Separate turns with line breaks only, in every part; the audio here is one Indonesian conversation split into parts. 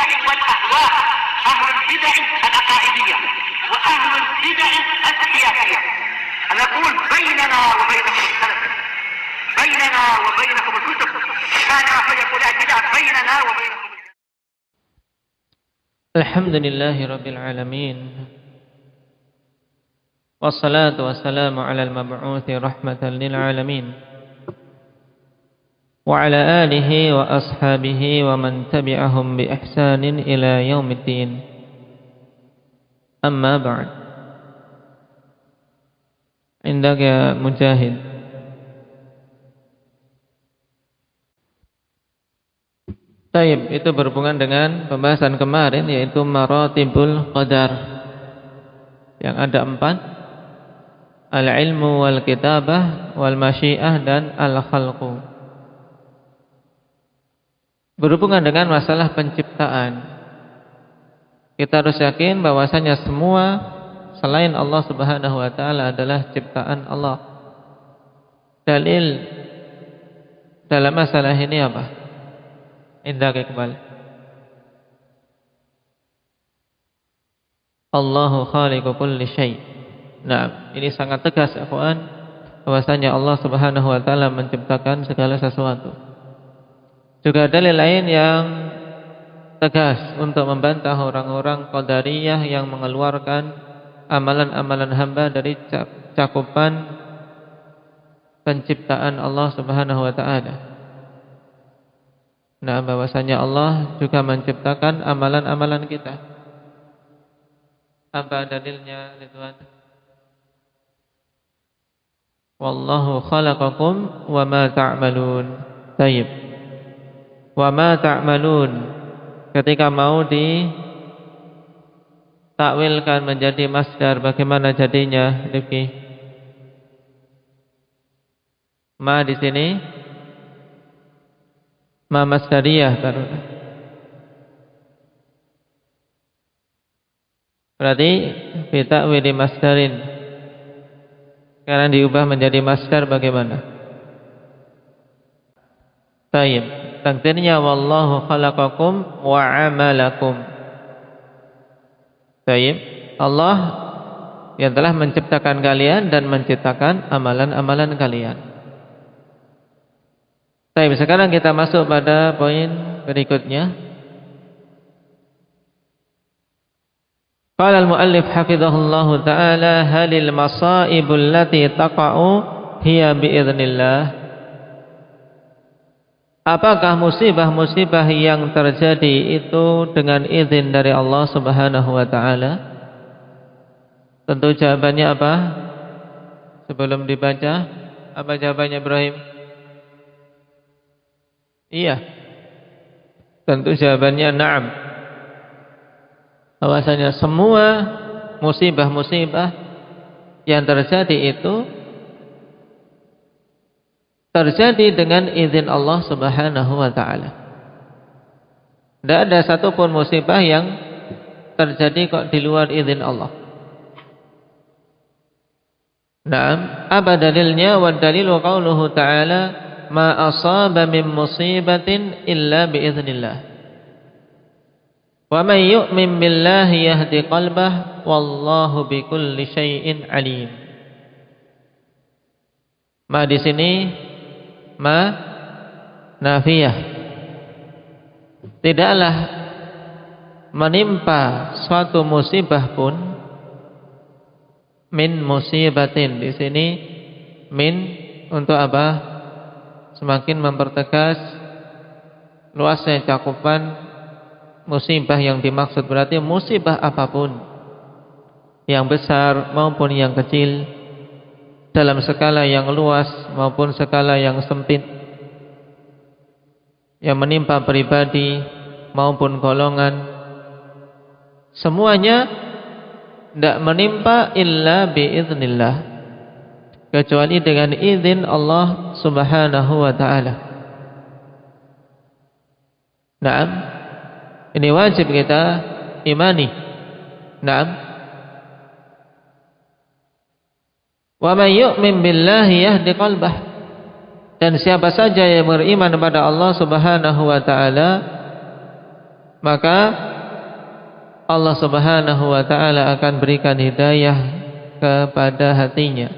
البدع والأهواء، أهل البدع العقائدية وأهل البدع السياسية. نقول بيننا وبينكم السلف، بيننا وبينكم الكتب، كان فيقول البدع بيننا وبينكم.
الحمد لله رب العالمين، والصلاة والسلام على المبعوث رحمة للعالمين وعلى آله وأصحابه ومن تبعهم بإحسان إلى يوم الدين. أما بعد. عندك يا مجاهد. Taib, itu berhubungan dengan pembahasan kemarin, yaitu maratibul qadar, yang ada 4: al-ilmu wal kitabah wal masyiah dan al-khalqu. Berhubungan dengan masalah penciptaan, kita harus yakin bahwasanya semua selain Allah Subhanahu wa taala adalah ciptaan Allah. Dalil dalam masalah ini apa? Indah kembali. Allahu khaliqu kulli syai'. Nah, ini sangat tegas ikhwan, bahwasanya Allah Subhanahu wa taala menciptakan segala sesuatu. Juga dalil lain yang tegas untuk membantah orang-orang qadariyah yang mengeluarkan amalan-amalan hamba dari cakupan penciptaan Allah Subhanahu wa taala. Nah, bahwasanya Allah juga menciptakan amalan-amalan kita. Apa dalilnya, Ridwan? Wallahu khalaqakum wa ma ta'malun. Baik. Wa ma ta'malun, ketika mau ditakwilkan menjadi masdar, bagaimana jadinya, Rifki? Ma di sini ma masdariyah baru. Berarti bita'wili masdarin. Sekarang diubah menjadi masdar, bagaimana? Baik. Takdirnya wallahu khalaqakum wa amalakum. Baik. Allah yang telah menciptakan kalian dan menciptakan amalan-amalan kalian. Baik, sekarang kita masuk pada poin berikutnya. Qala al-muallif hafizahullahu ta'ala, halil masaibul lati taqa'u hiya biidznillah. Apakah musibah-musibah yang terjadi itu dengan izin dari Allah Subhanahu wa taala? Tentu jawabannya apa? Sebelum dibaca, apa jawabannya Ibrahim? Iya. Tentu jawabannya na'am. Bahwasanya semua musibah-musibah yang terjadi itu terjadi dengan izin Allah Subhanahu wa taala. Tidak ada satupun musibah yang terjadi kok di luar izin Allah. Naam, apa dalilnya? Wa dalilu qauluhu ta'ala, ma asaba min musibatin illa biiznillah. Wa man yu'min billahi yahdi qalbah wallahu bikulli syai'in alim. Ma di sini ma nafiyah. Tidaklah menimpa suatu musibah pun, min musibatin di sini min untuk apa? Semakin mempertegas luasnya cakupan musibah yang dimaksud. Berarti musibah apapun, yang besar maupun yang kecil, dalam skala yang luas maupun skala yang sempit, yang menimpa pribadi maupun golongan, semuanya tidak menimpa illa biiznillah, kecuali dengan izin Allah Subhanahu wa ta'ala. Naam, ini wajib kita imani. Naam. Wa man yu'min billahi yahdi qalbah. Dan siapa saja yang beriman kepada Allah Subhanahu wa ta'ala, maka Allah Subhanahu wa taala akan berikan hidayah kepada hatinya.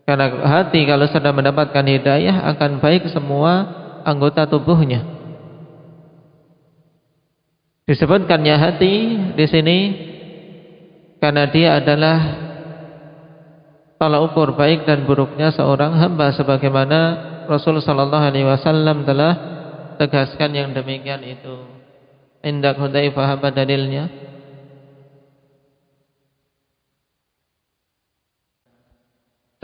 Karena hati kalau sudah mendapatkan hidayah akan baik semua anggota tubuhnya. Disebutkannya hati di sini karena dia adalah tolak ukur baik dan buruknya seorang hamba, sebagaimana Rasulullah sallallahu alaihi wasallam telah tegaskan yang demikian itu. Indak Hudzaifah apa dalilnya?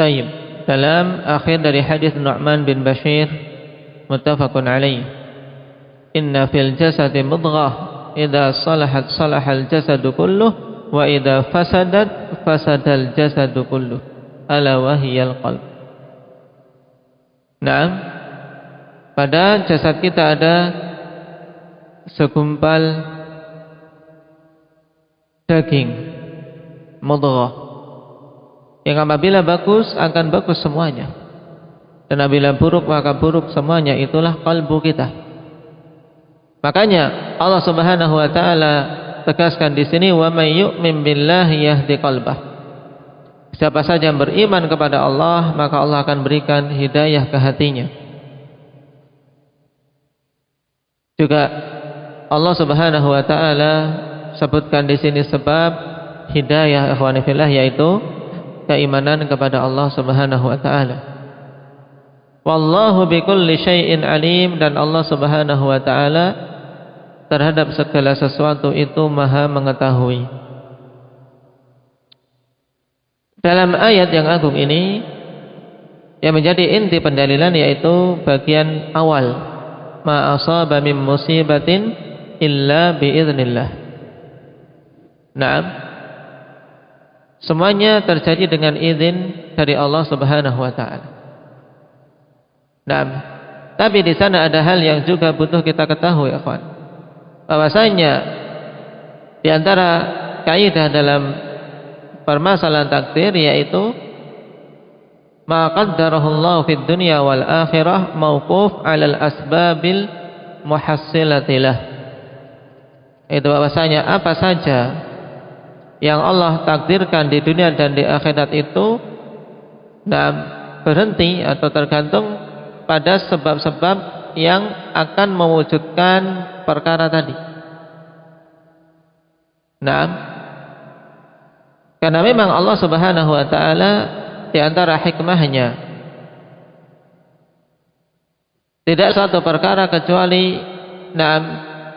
Tayyib. Dalam akhir dari hadis Nu'man bin Bashir muttafaqun alaih. Inna fil jasadi mudghah idza salahat salahal jasadu kulluh wa idza fasadat fasadal jasadu kulluh ala wahiyal qalb. Naam, pada jasad kita ada segumpal daging mudghah yang apabila bagus akan bagus semuanya, dan apabila buruk maka buruk semuanya. Itulah kalbu kita. Makanya Allah Subhanahu wa taala tegaskan di sini, wa may yu'min billahi yahdi qalbah. Siapa saja yang beriman kepada Allah, maka Allah akan berikan hidayah ke hatinya. Juga Allah Subhanahu wa taala sebutkan di sini sebab hidayah ikhwani fillah, yaitu keimanan kepada Allah Subhanahu wa taala. Wallahu bikulli syai'in alim, dan Allah Subhanahu wa taala terhadap segala sesuatu itu Maha mengetahui. Dalam ayat yang agung ini yang menjadi inti pendalilan yaitu bagian awal, ma asaba min musibatin illa biiznillah. Naam, semuanya terjadi dengan izin dari Allah Subhanahu wa taala. Naam, tapi di sana ada hal yang juga butuh kita ketahui, ikhwan. Bahwasanya di antara kaidah dalam permasalahan takdir yaitu ma qaddarahullahu fid dunya wal akhirah mauquf 'alal asbabil muhassilatilah. Itu bahwasanya apa saja yang Allah takdirkan di dunia dan di akhirat itu berhenti atau tergantung pada sebab-sebab yang akan mewujudkan perkara tadi. Karena memang Allah Subhanahu wa taala di antara hikmahnya tidak satu perkara kecuali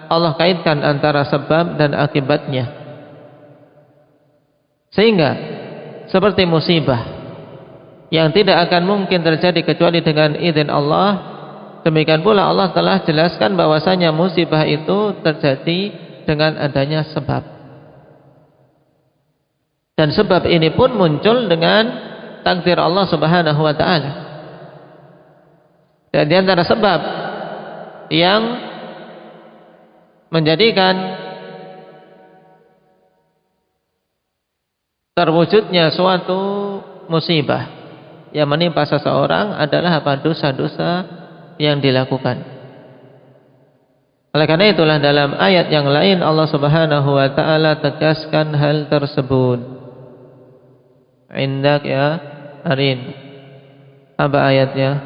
Allah kaitkan antara sebab dan akibatnya. Sehingga seperti musibah yang tidak akan mungkin terjadi kecuali dengan izin Allah, demikian pula Allah telah jelaskan bahwasanya musibah itu terjadi dengan adanya sebab. Dan sebab ini pun muncul dengan takdir Allah Subhanahu wa taala. Dan di antara sebab yang menjadikan terwujudnya suatu musibah yang menimpa seseorang adalah dosa-dosa yang dilakukan. Oleh karena itulah dalam ayat yang lain Allah Subhanahu wa taala tegaskan hal tersebut. Indak ya Arin, apa ayatnya?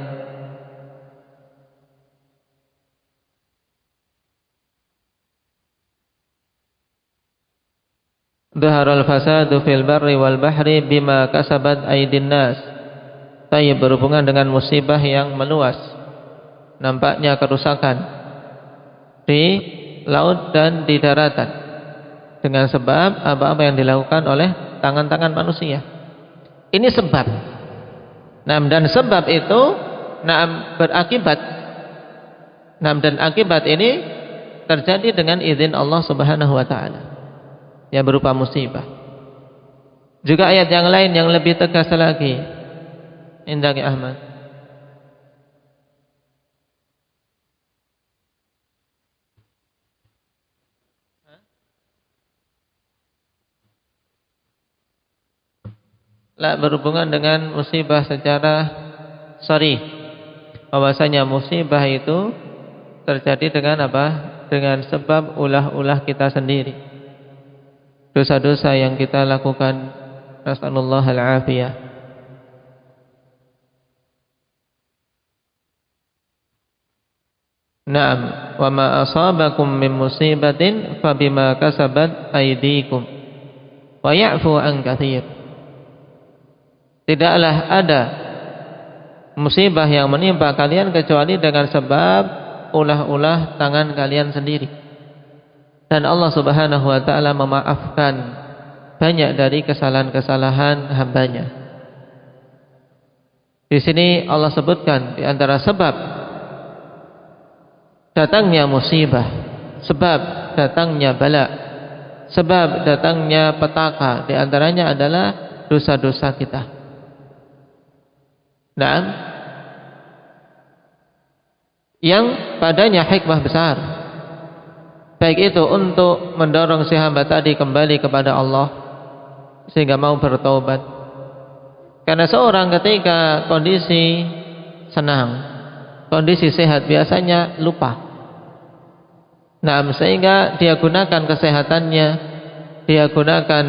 Dhaharal fasadu fil barri wal bahri bima kasabat aydin nas. Tayyib, berhubungan dengan musibah yang meluas, nampaknya kerusakan di laut dan di daratan dengan sebab apa-apa yang dilakukan oleh tangan-tangan manusia. Ini sebab. Dan sebab itu berakibat. Dan akibat ini terjadi dengan izin Allah Subhanahu wa taala, yang berupa musibah. Juga ayat yang lain yang lebih tegas lagi. Indak ya Ahmad. Berhubungan dengan musibah secara sharih, bahwasanya musibah itu terjadi dengan apa? dengan sebab ulah-ulah kita sendiri, dosa-dosa yang kita lakukan. Nasallallahu al-afiyah. Naam, wa ma asabakum min musibatin fabima kasabat aydikum wa ya'fu an katsir. Tidaklah ada musibah yang menimpa kalian kecuali dengan sebab ulah-ulah tangan kalian sendiri. Dan Allah Subhanahu wa taala memaafkan banyak dari kesalahan-kesalahan hambanya. Di sini Allah sebutkan di antara sebab datangnya musibah, sebab datangnya bala, sebab datangnya petaka, di antaranya adalah dosa-dosa kita. Nah, yang padanya hikmah besar, baik itu untuk mendorong si hamba tadi kembali kepada Allah sehingga mau bertobat. Karena seorang ketika kondisi senang, kondisi sehat, biasanya lupa. Nah, sehingga dia gunakan kesehatannya, dia gunakan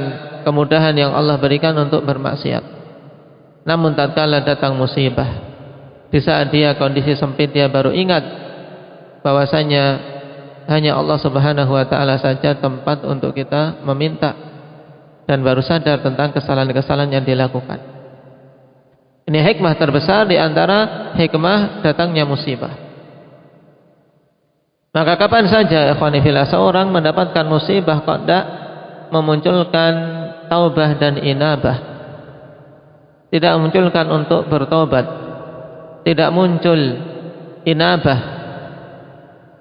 kemudahan yang Allah berikan untuk bermaksiat. Namun tatkala datang musibah, di saat dia kondisi sempit, dia baru ingat bahwasanya hanya Allah Subhanahu wa taala saja tempat untuk kita meminta, dan baru sadar tentang kesalahan-kesalahan yang dilakukan. Ini hikmah terbesar di antara hikmah datangnya musibah. Maka kapan saja ikhwani fillah seorang mendapatkan musibah kok tidak memunculkan taubah dan inabah, tidak memunculkan untuk bertobat, tidak muncul inabah,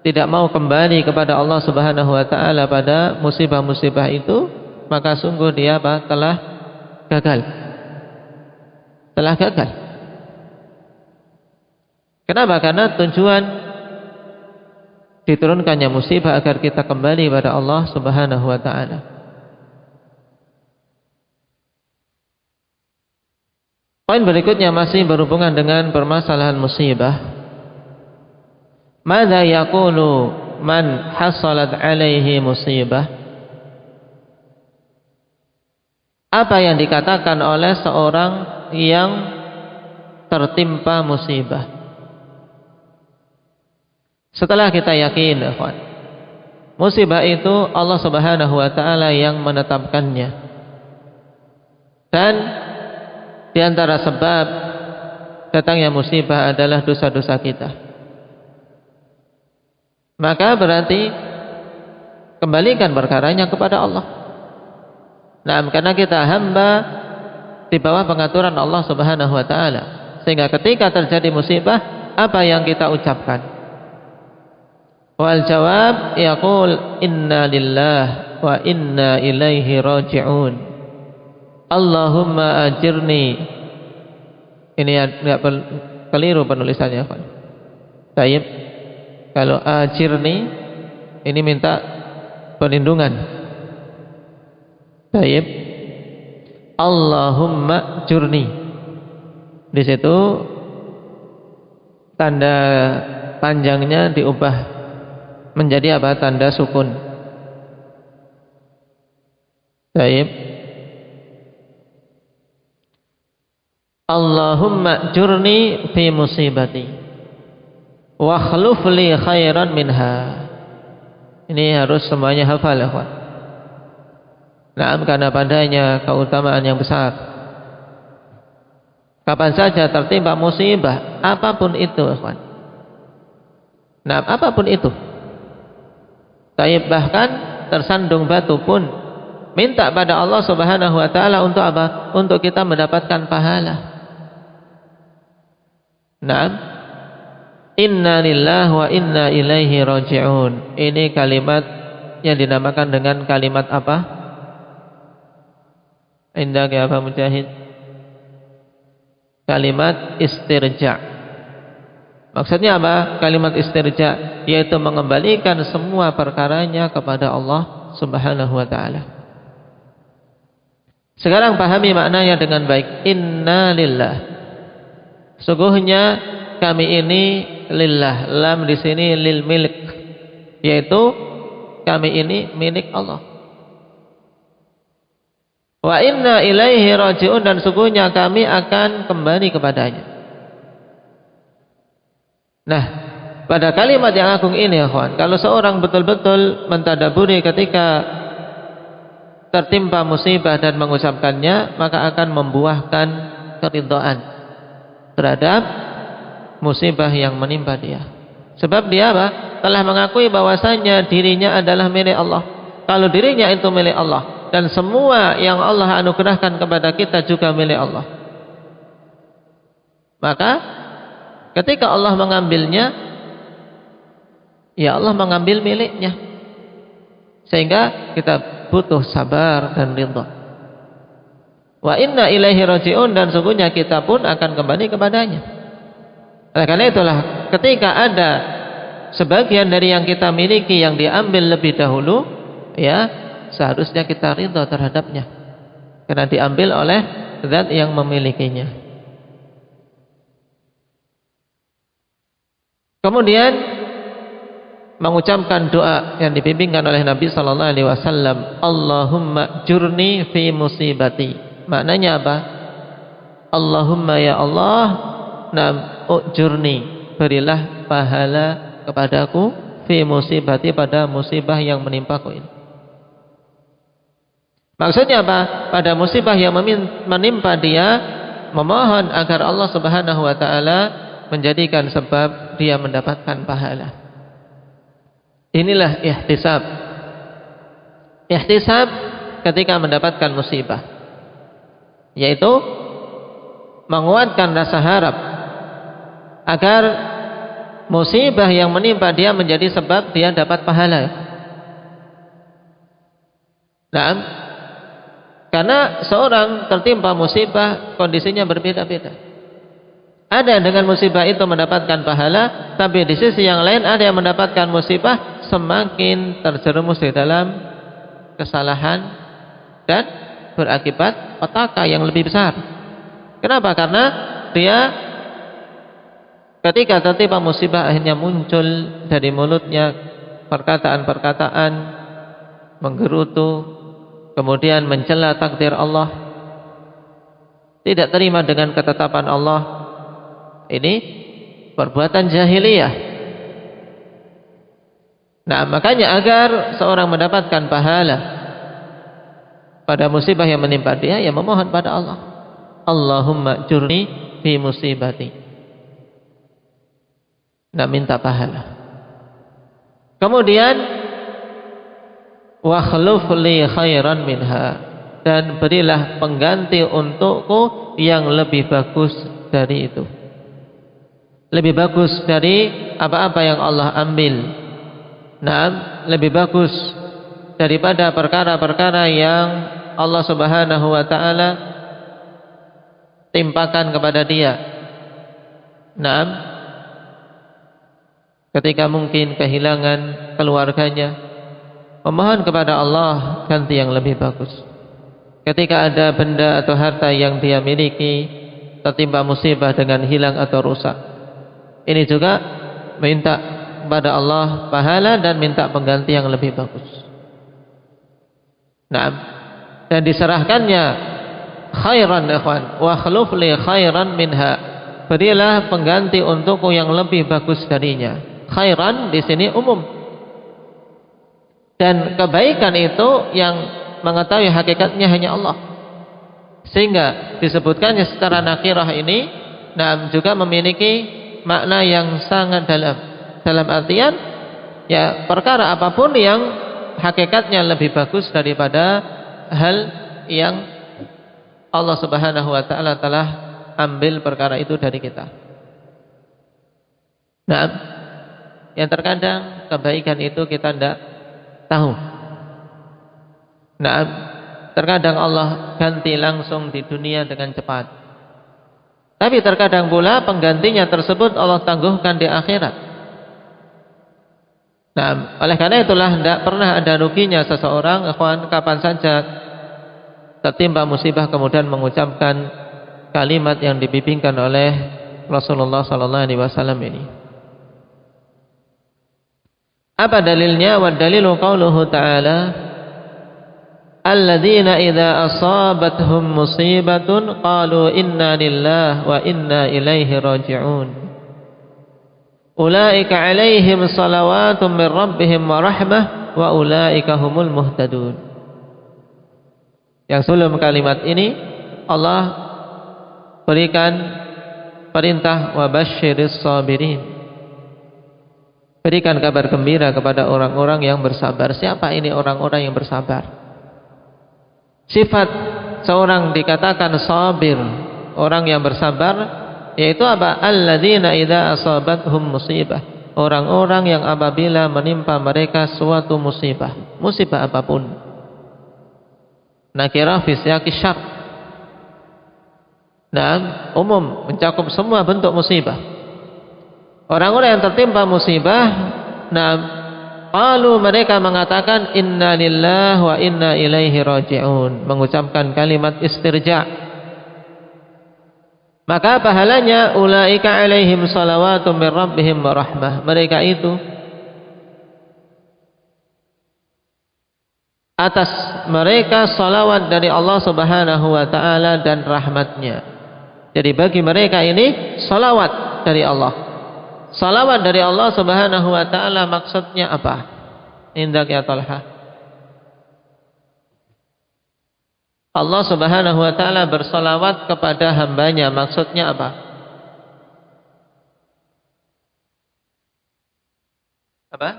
tidak mau kembali kepada Allah Subhanahu wa taala pada musibah-musibah itu, maka sungguh dia telah gagal. Telah gagal. Kenapa? Karena tujuan diturunkannya musibah agar kita kembali pada Allah Subhanahu wa taala. Poin berikutnya masih berhubungan dengan permasalahan musibah. Madza yaqulu man hasalat alaihi musibah? Apa yang dikatakan oleh seorang yang tertimpa musibah? Setelah kita yakin, musibah itu Allah Subhanahu wa taala yang menetapkannya, dan di antara sebab datangnya musibah adalah dosa-dosa kita, maka berarti kembalikan perkaranya kepada Allah. Nah, karena kita hamba di bawah pengaturan Allah Subhanahu wa taala, sehingga ketika terjadi musibah, apa yang kita ucapkan? Wal jawab yaqul inna lillahi wa inna ilaihi raji'un. Allahumma ajirni. Ini enggak keliru penulisannya, Pak. Baik. Kalau ajirni ini minta perlindungan. Baik. Allahumma jurni. Di situ tanda panjangnya diubah menjadi apa? Tanda sukun. Baik. Allahumma jurni fi musibati wa akhluf li khairan minha. Ini harus semuanya hafal, ya, Pak. Nah, karena padanya keutamaan yang besar. Kapan saja tertimpa musibah, apapun itu, ikhwan. Nah, apapun itu. Bahkan tersandung batu pun minta pada Allah Subhanahu wa taala untuk apa? Untuk kita mendapatkan pahala. Naam. Inna lillahi wa inna ilaihi raji'un. Ini kalimat yang dinamakan dengan kalimat apa? Indah ya Pak Mujahid? Kalimat istirja. Maksudnya apa? Kalimat istirja yaitu mengembalikan semua perkaranya kepada Allah Subhanahu wa taala. Sekarang pahami maknanya dengan baik. Inna lillah. Sungguhnya kami ini lillah. Lam di sini lil milik. yaitu kami ini milik Allah. Wa inna ilaihi raji'un, dan sungguhnya kami akan kembali kepadanya. Nah, pada kalimat yang agung ini, ikhwan, kalau seorang betul-betul mentadaburi ketika tertimpa musibah dan mengucapkannya, maka akan membuahkan keridhaan terhadap musibah yang menimpa dia. Sebab dia telah mengakui bahwasanya dirinya adalah milik Allah. Kalau dirinya itu milik Allah, dan semua yang Allah anugerahkan kepada kita juga milik Allah, maka ketika Allah mengambilnya, ya Allah mengambil miliknya. Sehingga kita butuh sabar dan ridha. Wa inna ilaihi raji'un, dan sungguhnya kita pun akan kembali kepadanya. Oleh karena itulah, ketika ada sebagian dari yang kita miliki yang diambil lebih dahulu, ya seharusnya kita ridha terhadapnya, karena diambil oleh zat yang memilikinya. Kemudian mengucapkan doa yang dibimbingkan oleh Nabi sallallahu alaihi wasallam, Allahumma jurni fi musibati. Maknanya apa? Allahumma ya Allah, nam ujurni, berilah pahala kepadaku fi musibati, pada musibah yang menimpaku ini. Maksudnya apa? Pada musibah yang menimpa dia, memohon agar Allah Subhanahu wa taala menjadikan sebab dia mendapatkan pahala. Inilah ihtisab. Ihtisab ketika mendapatkan musibah, yaitu menguatkan rasa harap agar musibah yang menimpa dia menjadi sebab dia dapat pahala. Nah, karena seorang tertimpa musibah kondisinya berbeda-beda. Ada yang dengan musibah itu mendapatkan pahala, tapi di sisi yang lain ada yang mendapatkan musibah semakin terjerumus di dalam kesalahan dan berakibat petaka yang lebih besar. Kenapa? Karena dia ketika tertimpa musibah akhirnya muncul dari mulutnya perkataan-perkataan menggerutu, kemudian mencela takdir Allah, tidak terima dengan ketetapan Allah. Ini perbuatan jahiliyah. Nah, makanya agar seorang mendapatkan pahala pada musibah yang menimpa dia, ya memohon pada Allah, Allahumma jurni fi musibati. Nah, minta pahala. Kemudian wa khluf li khairan minha, dan berilah pengganti untukku yang lebih bagus dari itu, lebih bagus dari apa-apa yang Allah ambil. Nah, lebih bagus daripada perkara-perkara yang Allah Subhanahu wa taala timpakan kepada dia. Nah, ketika mungkin kehilangan keluarganya, memohon kepada Allah ganti yang lebih bagus. Ketika ada benda atau harta yang dia miliki tertimpa musibah dengan hilang atau rusak, ini juga minta kepada Allah pahala dan minta pengganti yang lebih bagus. Nah, dan diserahkannya khairan, ikhwan, wa khluf li khairan minha, berilah pengganti untukku yang lebih bagus darinya. Khairan di sini umum, dan kebaikan itu yang mengetahui hakikatnya hanya Allah, sehingga disebutkannya secara nakirah ini, nah, juga memiliki makna yang sangat dalam artian, ya perkara apapun yang hakikatnya lebih bagus daripada hal yang Allah Subhanahu wa taala telah ambil perkara itu dari kita. Nah, yang terkadang kebaikan itu kita tidak tahu. Nah, terkadang Allah ganti langsung di dunia dengan cepat, tapi terkadang pula penggantinya tersebut Allah tangguhkan di akhirat. Nah, oleh karena itulah tidak pernah ada ruginya seseorang, ikhwan, kapan saja tertimpa musibah kemudian mengucapkan kalimat yang dibimbingkan oleh Rasulullah sallallahu alaihi wasallam ini. Apa dalilnya? Wa dalilu qauluhu ta'ala alladzina idza asabathum musibatun qalu inna lillahi wa inna ilaihi raji'un ulaika alaihim salawatun min rabbihim wa rahmah wa ulaika humul muhtadun. Yang sebelum kalimat ini Allah berikan perintah wa basyiris sabirin. Berikan kabar gembira kepada orang-orang yang bersabar. Siapa ini orang-orang yang bersabar? Sifat seorang dikatakan sabir, orang yang bersabar, yaitu apa? Alladzina idza asabathum musibah. Orang-orang yang apabila menimpa mereka suatu musibah, musibah apapun. Nakirah fi siyaqi syarr. Nah, umum mencakup semua bentuk musibah. Orang-orang yang tertimpa musibah, nah, qalu mereka mengatakan inna lillahi wa inna ilaihi raji'un, mengucapkan kalimat istirja'. Maka pahalanya ulaika alaihim salawatun min rabbihim wa rahmah. Mereka itu atas mereka salawat dari Allah Subhanahu wa taala dan rahmatnya. Jadi bagi mereka ini salawat dari Allah. Salawat dari Allah Subhanahu wa taala maksudnya apa? Indak ya Talha. Allah Subhanahu wa taala bersalawat kepada hambanya, maksudnya apa? Apa?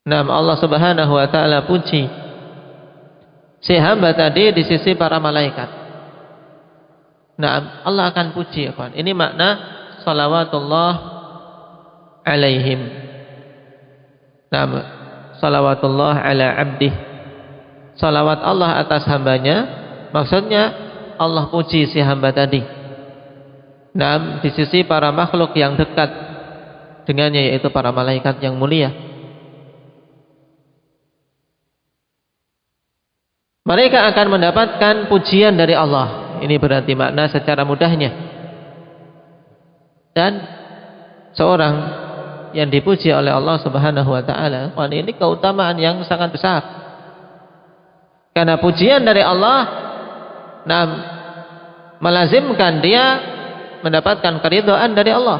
Nah, Allah Subhanahu wa taala puji si hamba tadi di sisi para malaikat. Nah, Allah akan puji, ikhwan. Ini makna salawatullah alaihim. Nah, salawatullah ala abdih. Salawat Allah atas hambanya, maksudnya Allah puji si hamba tadi. Nah, di sisi para makhluk yang dekat dengannya, yaitu para malaikat yang mulia. Mereka akan mendapatkan pujian dari Allah. Ini berarti makna secara mudahnya. Dan seorang yang dipuji oleh Allah Subhanahu wa taala, ini keutamaan yang sangat besar. Karena pujian dari Allah melazimkan dia mendapatkan keridhaan dari Allah.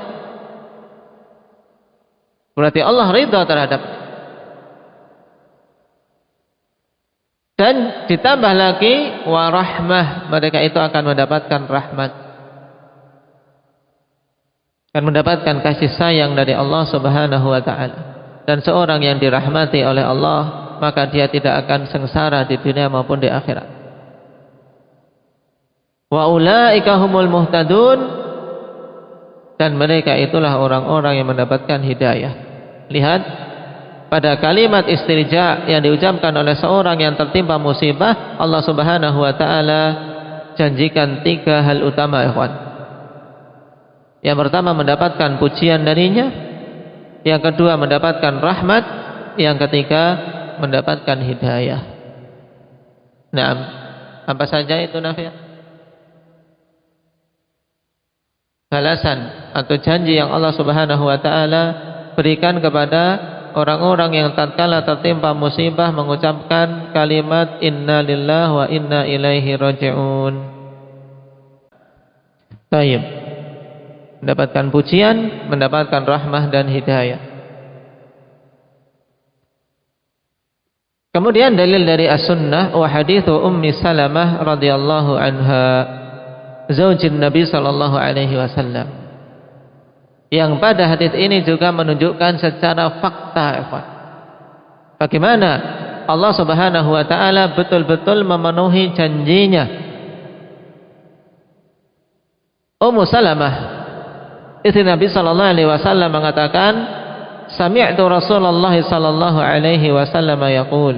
Berarti Allah ridha terhadap. Dan ditambah lagi wa rahmah, mereka itu akan mendapatkan rahmat, akan mendapatkan kasih sayang dari Allah Subhanahu wa taala. Dan seorang yang dirahmati oleh Allah, maka dia tidak akan sengsara di dunia maupun di akhirat. Wa ulaika humul muhtadun, dan mereka itulah orang-orang yang mendapatkan hidayah. Lihat pada kalimat istirja yang diucapkan oleh seorang yang tertimpa musibah, Allah Subhanahu wa taala janjikan 3 hal utama, ikhwan. Yang pertama mendapatkan pujian darinya, yang kedua mendapatkan rahmat, yang ketiga mendapatkan hidayah. Nah, apa saja itu, Nafia? Balasan atau janji yang Allah Subhanahu wa taala berikan kepada orang-orang yang tatkala tertimpa musibah mengucapkan kalimat inna lillahi wa inna ilaihi raji'un. Baik. Mendapatkan pujian, mendapatkan rahmah dan hidayah. Kemudian dalil dari as-sunnah wa hadithu Ummi Salamah radhiyallahu anha, zaujin Nabi sallallahu alaihi wasallam. Yang pada hadits ini juga menunjukkan secara fakta, bagaimana Allah Subhanahu wa taala betul-betul memenuhi janjinya. Ummu Salamah istri Nabi sallallahu alaihi wasallam mengatakan, sami'tu Rasulullah sallallahu alaihi wasallam yaqul,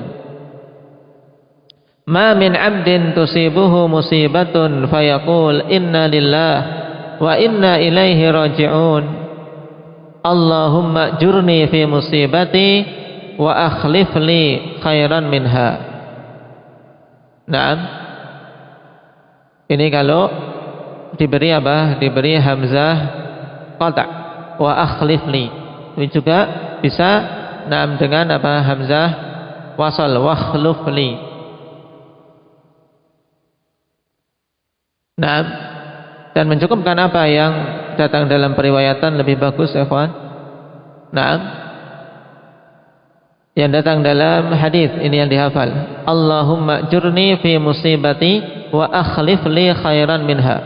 ma min 'abdin tusibuhu musibatun fayaqul inna lillahi wa inna ilaihi raji'un, Allahumma jurni fi musibati wa akhlif li khairan minha. Naam. Ini kalau diberi apa? Diberi hamzah qata' wa akhlif li. Ini juga bisa dengan hamzah wasal, wakhluf li. Dan mencukupkan apa yang datang dalam periwayatan lebih bagus, ikhwan. Yang datang dalam hadis ini yang dihafal. Allahumma jurni fi musibati wa akhlif li khairan minha.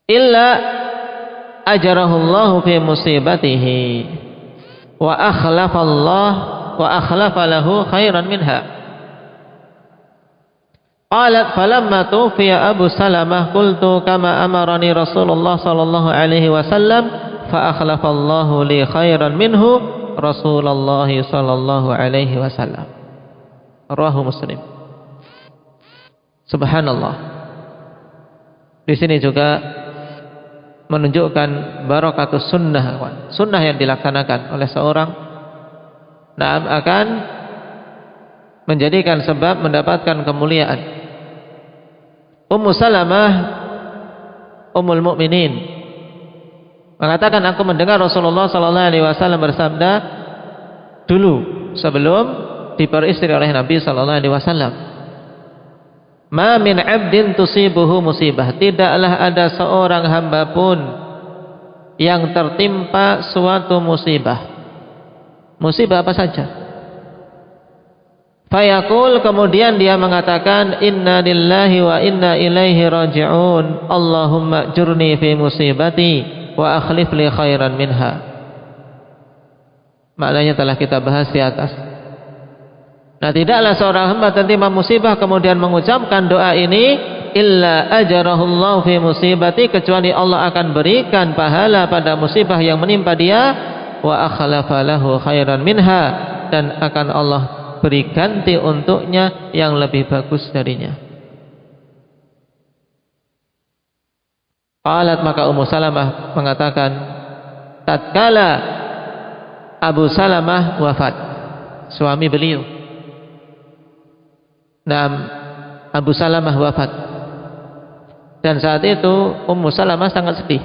Illa ajarahullahu fi musibatihi wa akhlafa lahu khairan minha. Qalat falamma tufiya Abu Salamah qultu kama amarani Rasulullah sallallahu alaihi wasallam fa akhlafallahu li khairan minhu Rasulullah sallallahu alaihi wasallam. Rawahu Muslim. Subhanallah. Di sini juga menunjukkan barakatus sunnah, sunnah yang dilaksanakan oleh seorang akan menjadikan sebab mendapatkan kemuliaan. Ummu Salamah Ummul Mukminin mengatakan, aku mendengar Rasulullah sallallahu alaihi wasallam bersabda dulu sebelum diperistri oleh Nabi sallallahu alaihi wasallam, ma min 'abdin tusibuhu musibah, tidaklah ada seorang hamba pun yang tertimpa suatu musibah. Musibah apa saja. Fayaqul, kemudian dia mengatakan, inna lillahi wa inna ilaihi raji'un, Allahumma jurni fi musibati wa akhlif li khairan minha. Maknanya telah kita bahas di atas. Nah, tidaklah seorang hamba tertimpa musibah kemudian mengucapkan doa ini, illa ajarahullahu fi musibati, kecuali Allah akan berikan pahala pada musibah yang menimpa dia, wa akhlafa lahu khairan minha, dan akan Allah beri ganti untuknya yang lebih bagus darinya. Qalat, maka Ummu Salamah mengatakan, tatkala Abu Salamah wafat, suami beliau, Abu Salamah wafat, dan saat itu Ummu Salamah sangat sedih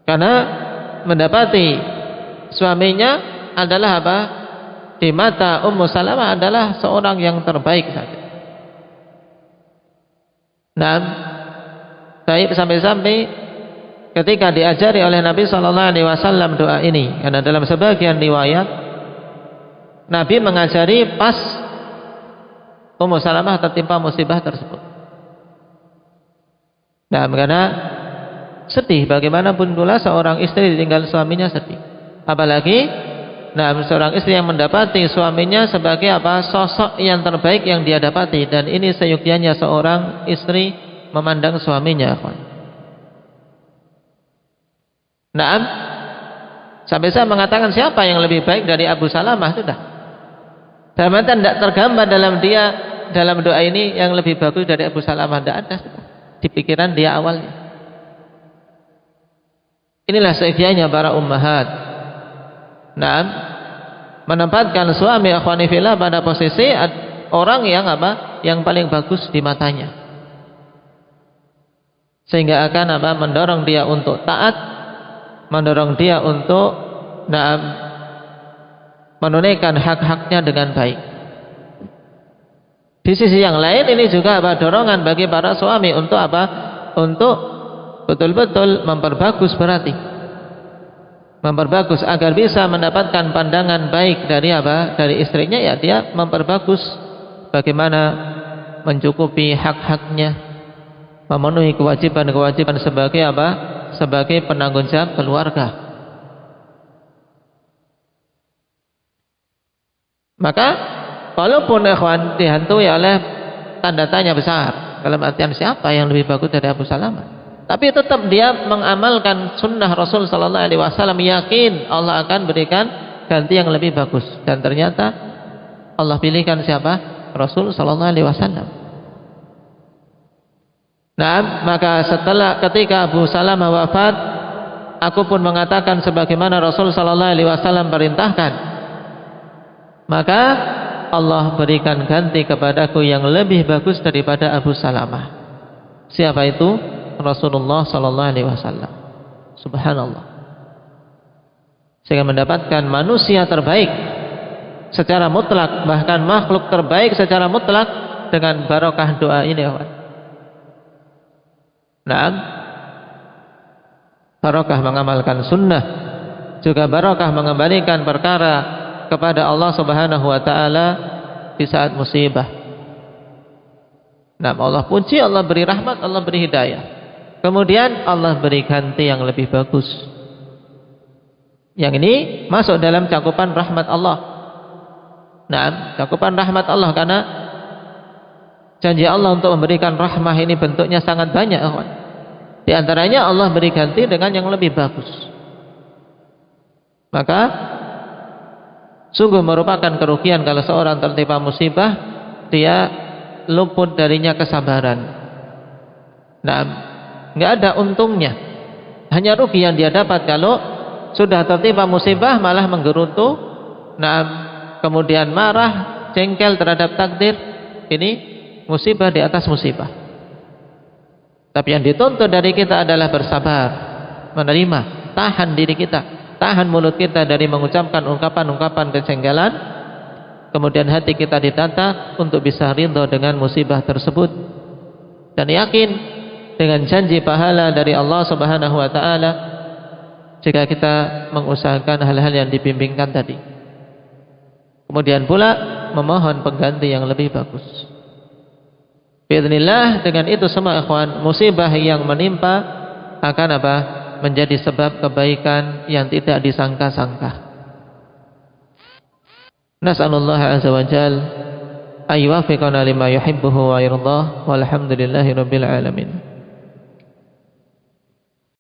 karena mendapati suaminya adalah apa? Di mata Ummu Salamah adalah seorang yang terbaik saja. Sampai-sampai ketika diajari oleh Nabi sallallahu alaihi wasallam doa ini, karena dalam sebagian riwayat Nabi mengajari pas Ummu Salamah tertimpa musibah tersebut. Karena sedih, bagaimanapun pula seorang istri ditinggal suaminya sedih. Apalagi seorang istri yang mendapati suaminya sebagai sosok yang terbaik yang dia dapati, dan ini seyogyanya seorang istri memandang suaminya. Sampai saya mengatakan, siapa yang lebih baik dari Abu Salamah? Sudah. Dalam artian tidak tergambar dalam doa ini yang lebih bagus dari Abu Salamah, tidak ada. Di pikiran dia awalnya. Inilah seyogyanya para ummahat. Menempatkan suami akhwani fillah pada posisi orang yang paling bagus di matanya, sehingga akan mendorong dia untuk taat, mendorong dia untuk menunaikan hak-haknya dengan baik. Di sisi yang lain ini juga dorongan bagi para suami untuk untuk betul-betul memperbagus, berarti memperbagus agar bisa mendapatkan pandangan baik dari istrinya, ya dia memperbagus bagaimana mencukupi hak-haknya, memenuhi kewajiban-kewajiban sebagai penanggung jawab keluarga. Maka walaupun ikhwan dihantui oleh tanda tanya besar dalam artian siapa yang lebih bagus dari Abu Salamah, tapi tetap dia mengamalkan sunnah Rasul sallallahu alaihi wasallam, yakin Allah akan berikan ganti yang lebih bagus, dan ternyata Allah pilihkan siapa? Rasul sallallahu alaihi wasallam. Maka ketika Abu Salamah wafat, aku pun mengatakan sebagaimana Rasul sallallahu alaihi wasallam perintahkan. Maka Allah berikan ganti kepadaku yang lebih bagus daripada Abu Salamah. Siapa itu? Rasulullah sallallahu alaihi wasallam. Subhanallah. Sehingga mendapatkan manusia terbaik secara mutlak, bahkan makhluk terbaik secara mutlak dengan barokah doa ini. Naam, barokah mengamalkan sunnah, juga barokah mengembalikan perkara kepada Allah Subhanahu wa taala di saat musibah. Nah, Allah puji, Allah beri rahmat, Allah beri hidayah. Kemudian Allah beri ganti yang lebih bagus. Yang ini masuk dalam cakupan rahmat Allah. Nah, cakupan rahmat Allah, karena janji Allah untuk memberikan rahmah ini bentuknya sangat banyak. Di antaranya Allah beri ganti dengan yang lebih bagus. Maka sungguh merupakan kerugian kalau seorang tertimpa musibah dia luput darinya kesabaran. Nah, nggak ada untungnya, hanya rugi yang dia dapat kalau sudah tertimpa musibah malah menggerutu, nah kemudian marah, jengkel terhadap takdir. Ini musibah di atas musibah. Tapi yang dituntut dari kita adalah bersabar, menerima, tahan diri kita, tahan mulut kita dari mengucapkan ungkapan-ungkapan kejengkelan. Kemudian hati kita ditata untuk bisa ridho dengan musibah tersebut, dan yakin dengan janji pahala dari Allah Subhanahu wa taala jika kita mengusahakan hal-hal yang dibimbingkan tadi. Kemudian pula memohon pengganti yang lebih bagus. Biidznillah, dengan itu semua ikhwan, musibah yang menimpa akan apa? Menjadi sebab kebaikan yang tidak disangka-sangka. Nas'alullah azza wa jalla ay yuwaffiqana lima yuhibbuhu wa yardah, walhamdulillahi rabbil alamin.